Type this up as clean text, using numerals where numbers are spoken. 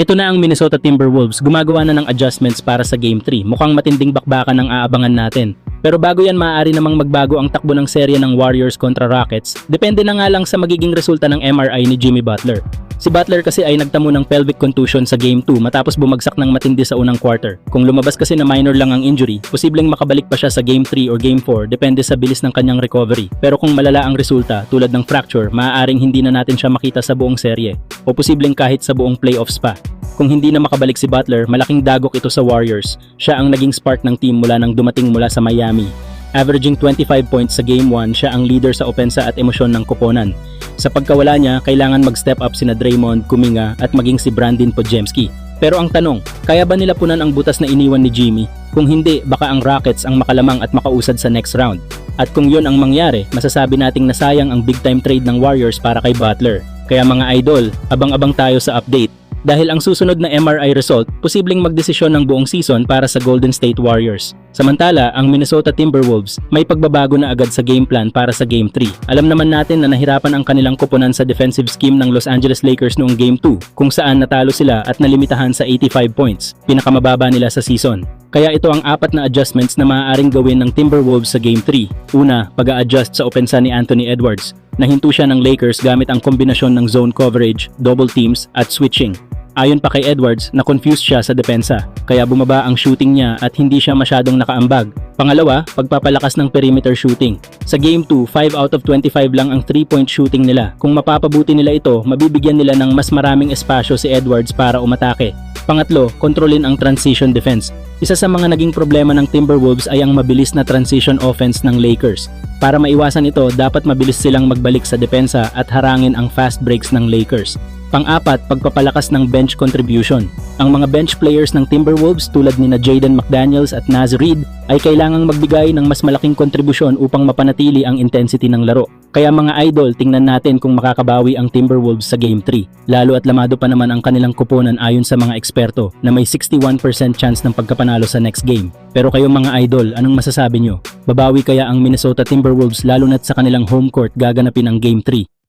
Ito na ang Minnesota Timberwolves, gumagawa na ng adjustments para sa Game 3. Mukhang matinding bakbakan ang aabangan natin. Pero bago yan, maaari namang magbago ang takbo ng serye ng Warriors kontra Rockets. Depende na nga lang sa magiging resulta ng MRI ni Jimmy Butler. Si Butler kasi ay nagtamo ng pelvic contusion sa Game 2 matapos bumagsak ng matindi sa unang quarter. Kung lumabas kasi na minor lang ang injury, posibleng makabalik pa siya sa Game 3 or Game 4 depende sa bilis ng kanyang recovery. Pero kung malala ang resulta tulad ng fracture, maaaring hindi na natin siya makita sa buong serye o posibleng kahit sa buong playoffs pa. Kung hindi na makabalik si Butler, malaking dagok ito sa Warriors. Siya ang naging spark ng team mula nang dumating mula sa Miami. Averaging 25 points sa Game 1, siya ang leader sa opensa at emosyon ng koponan. Sa pagkawala niya, kailangan mag-step up sina Draymond, Kuminga at maging si Brandon Podziemski. Pero ang tanong, kaya ba nila punan ang butas na iniwan ni Jimmy? Kung hindi, baka ang Rockets ang makalamang at makausad sa next round. At kung yon ang mangyari, masasabi nating nasayang ang big-time trade ng Warriors para kay Butler. Kaya mga idol, abang-abang tayo sa update. Dahil ang susunod na MRI result, posibleng magdesisyon ng buong season para sa Golden State Warriors. Samantala, ang Minnesota Timberwolves may pagbabago na agad sa game plan para sa Game 3. Alam naman natin na nahirapan ang kanilang koponan sa defensive scheme ng Los Angeles Lakers noong Game 2, kung saan natalo sila at nalimitahan sa 85 points, pinakamababa nila sa season. Kaya ito ang apat na adjustments na maaaring gawin ng Timberwolves sa Game 3. Una, pag-a-adjust sa opensa ni Anthony Edwards. Nahinto siya ng Lakers gamit ang kombinasyon ng zone coverage, double teams at switching. Ayon pa kay Edwards, na-confused siya sa depensa, kaya bumaba ang shooting niya at hindi siya masyadong nakaambag. Pangalawa, pagpapalakas ng perimeter shooting. Sa Game 2, 5 out of 25 lang ang 3-point shooting nila. Kung mapapabuti nila ito, mabibigyan nila ng mas maraming espasyo si Edwards para umatake. Pangatlo, kontrolin ang transition defense. Isa sa mga naging problema ng Timberwolves ay ang mabilis na transition offense ng Lakers. Para maiwasan ito, dapat mabilis silang magbalik sa depensa at harangin ang fast breaks ng Lakers. Pang-apat, pagpapalakas ng bench contribution. Ang mga bench players ng Timberwolves tulad ni Jaden McDaniels at Naz Reid ay kailangang magbigay ng mas malaking kontribusyon upang mapanatili ang intensity ng laro. Kaya mga idol, tingnan natin kung makakabawi ang Timberwolves sa Game 3. Lalo at lamado pa naman ang kanilang koponan ayon sa mga eksperto na may 61% chance ng pagkapanalo sa next game. Pero kayong mga idol, anong masasabi nyo? Babawi kaya ang Minnesota Timberwolves lalo na't sa kanilang home court gaganapin ang Game 3?